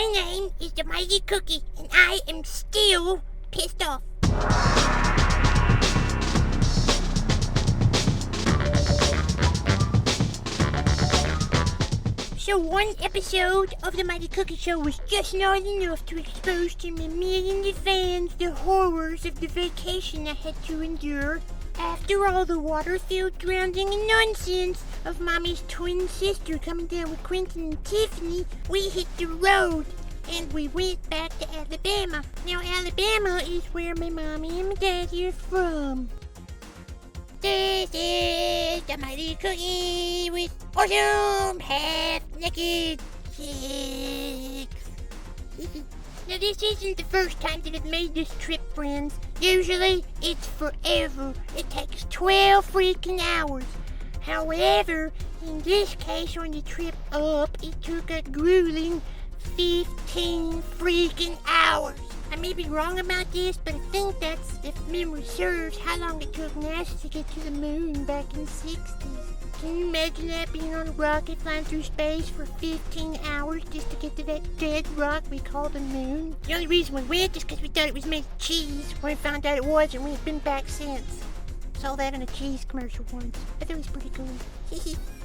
My name is the Mighty Cookie, and I am still pissed off. So one episode of the Mighty Cookie Show was just not enough to expose to my millions of fans the horrors of the vacation I had to endure. After all the water-filled drowning and nonsense of Mommy's twin sister coming down with Quentin and Tiffany, we hit the road and we went back to Alabama. Now Alabama is where my mommy and my daddy are from. This is the Mighty Cookie with awesome half-naked chicks. Now this isn't the first time that I've made this trip, friends. Usually, it's forever. It takes 12 freaking hours. However, in this case on the trip up, it took a grueling 15 freaking hours. I may be wrong about this, but I think that's, if memory serves, how long it took NASA to get to the moon back in the 60s. Can you imagine that, being on a rocket flying through space for 15 hours just to get to that dead rock we call the moon? The only reason we went is because we thought it was made of cheese. When we found out it was, and we've been back since. Saw that in a cheese commercial once. I thought it was pretty cool.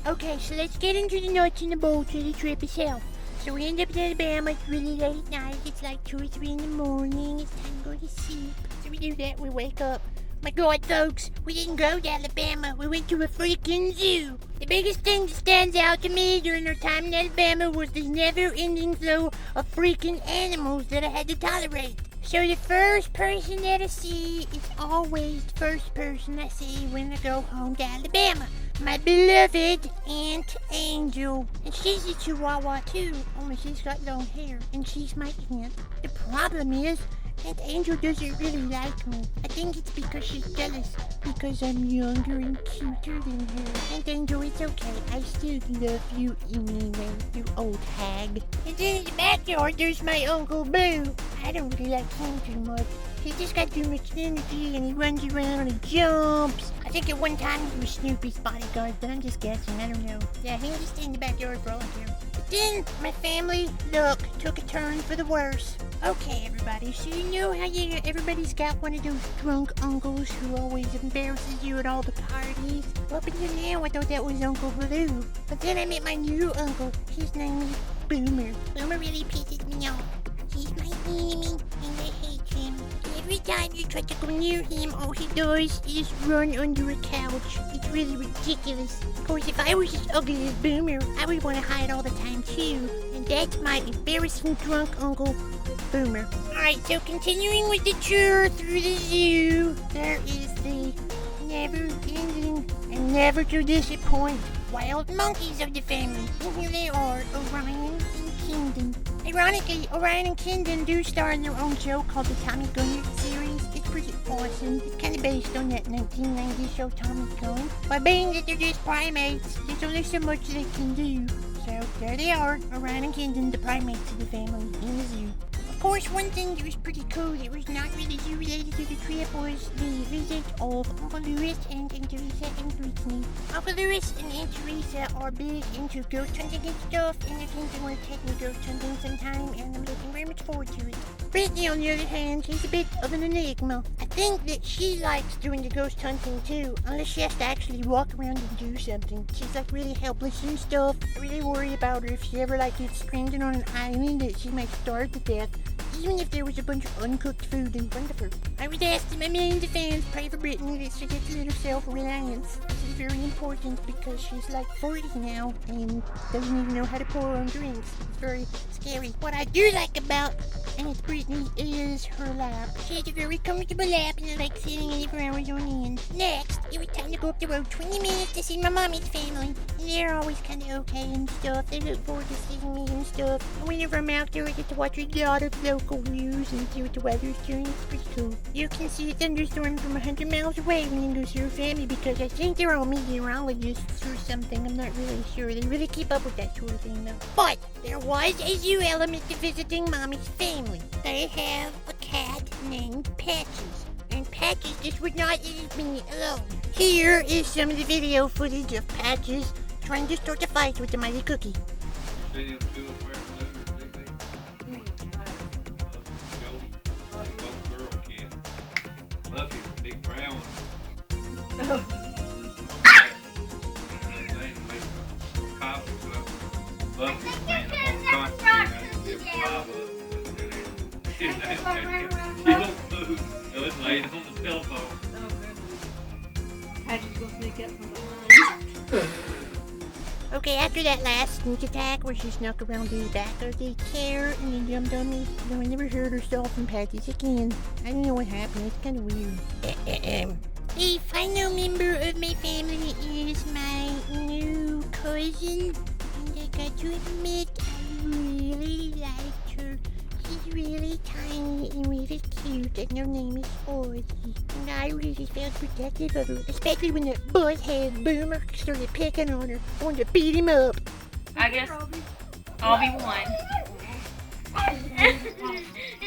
Okay, so let's get into the nuts and the bolts of the trip itself. So we end up in Alabama. It's really late at night. It's like 2 or 3 in the morning. It's time to go to sleep. So we do that. We wake up. My God, folks, we didn't go to Alabama. We went to a freaking zoo. The biggest thing that stands out to me during our time in Alabama was the never-ending flow of freaking animals that I had to tolerate. So the first person that I see is always the first person I see when I go home to Alabama. My beloved Aunt Angel. And she's a Chihuahua too, only she's got long hair, and she's my aunt. The problem is, Aunt Angel doesn't really like me. I think it's because she's jealous, because I'm younger and cuter than her. Aunt Angel, it's okay. I still love you anyway, you old hag. And then in the backyard, there's my Uncle Blue. I don't really like him too much. He's just got too much energy, and he runs around and he jumps. I think at one time he was Snoopy's bodyguard, but I'm just guessing. I don't know. Yeah, he can just stay in the backyard for all I care. But then my family, look, took a turn for the worse. Okay, everybody, so you know how everybody's got one of those drunk uncles who always embarrasses you at all the parties? Well, up until now, I thought that was Uncle Blue. But then I met my new uncle. His name is Boomer. Boomer really pisses me off. He's my enemy, and I hate him. Every time you try to go near him, all he does is run under a couch. It's really ridiculous. Of course, if I was as ugly as Boomer, I would want to hide all the time too. And that's my embarrassing drunk uncle, Boomer. Alright, so continuing with the tour through the zoo, there is the never-ending and never to disappoint wild monkeys of the family. And here they are, Orion and Kingdom. Ironically, Orion and Kingdom do star in their own show called the Tommy Gunner series. It's pretty awesome. It's kind of based on that 1990 show Tommy Gunn. By being that they're just primates, there's only so much they can do. So there they are, Orion and Kingdom, the primates of the family in the zoo. Of course, one thing that was pretty cool that was not really related to the trip was the visit of Uncle Lewis and Aunt Teresa and Brittany. Uncle Lewis and Aunt Teresa are big into ghost hunting and stuff, and I think they want to take me ghost hunting sometime, and I'm looking very much forward to it. Brittany, on the other hand, she's a bit of an enigma. I think that she likes doing the ghost hunting too, unless she has to actually walk around and do something. She's like really helpless and stuff. I really worry about her if she ever like gets stranded on an island that she might starve to death, even if there was a bunch of uncooked food in front of her. I would ask that my millions of fans pray for Brittany that she gets a little self-reliance. This is very important because she's like 40 now and doesn't even know how to pour her own drinks. It's very scary. What I do like about Aunt Brittany is her lap. She has a very comfortable lap and I like sitting in it for hours on end. Next, it was time to go up the road 20 minutes to see my mommy's family. And they're always kind of okay and stuff. They look forward to seeing me and stuff. And whenever I'm out there, I get to watch a lot of local news and see what the weather's doing. It's pretty cool. You can see a thunderstorm from 100 miles away when you go see her family because I think they're all meteorologists or something. I'm not really sure. They really keep up with that sort of thing though. But there was a zoo element to visiting Mommy's family. They have a cat named Patches. And Patches just would not leave me alone. Here is some of the video footage of Patches trying to start a fight with the Mighty Cookie. It's laid on the telephone. Patty's gonna sneak up from behind. Okay, after that last sneak attack where she snuck around the back of the chair and then jumped on me, no, I never heard herself from Patty's again. I don't know what happened. It's kind of weird. The final member of my family is my new cousin. And I got to admit, I really liked her. She's really tiny and really cute, and her name is Ozzy. And I really felt protective of her, especially when the butt-head boomer started picking on her, wanted to beat him up. I guess I'll be one.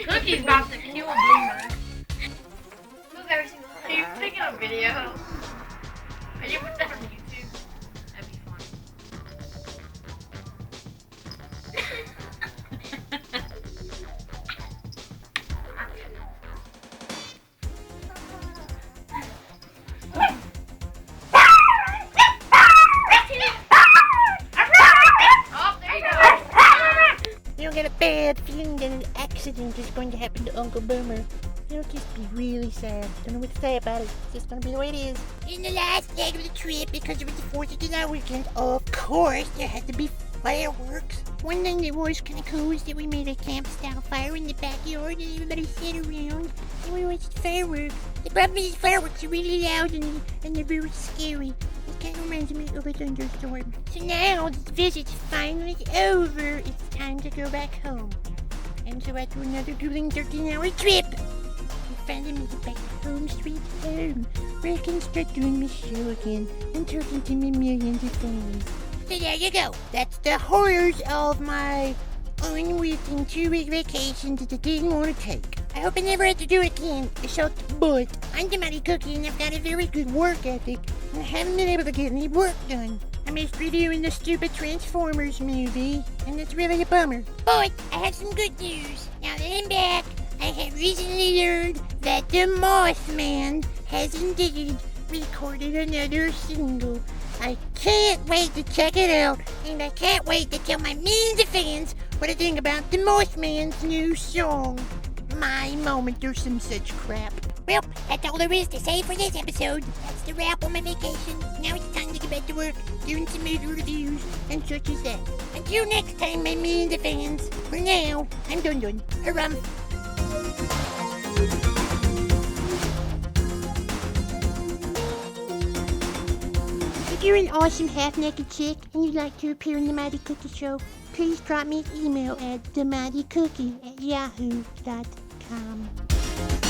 Cookie's about to kill a boomer. Are you taking a video? Are you put that on YouTube? That'd be fun. You don't get a bad feeling that an accident is going to happen to Uncle Boomer. It'll just be really sad. Don't know what to say about it. It's just gonna be the way it is. In the last leg of the trip, because it was the 4th of July weekend, of course, there had to be fireworks. One thing that was kind of cool is that we made a camp-style fire in the backyard and everybody sat around and we watched fireworks. The problem is fireworks are really loud and they're very scary. It kind of reminds me of a thunderstorm. So now this visit's finally over. It's time to go back home. And so after another grueling 13-hour trip, finally made it back to home sweet home, where I can start doing my show again and talking to my millions of fans. So there you go. That's the horrors of my unwitting 2-week vacation that I didn't want to take. I hope I never have to do it again. But I'm the Mighty Cookie and I've got a very good work ethic and I haven't been able to get any work done. I missed reviewing the stupid Transformers movie, and it's really a bummer. But I have some good news. Now that I'm back, I have recently learned that the Mothman has indeed recorded another single. I can't wait to check it out, and I can't wait to tell my millions of fans what I think about the Mothman's new song. My moment or some such crap. Well, that's all there is to say for this episode. That's the wrap on my vacation. Now it's time to get back to work, doing some movie reviews, and such as that. Until next time, my millions of fans. For now, I'm done. Harum. If you're an awesome half-naked chick and you'd like to appear in the Mighty Cookie Show, please drop me an email at themightycookie@yahoo.com.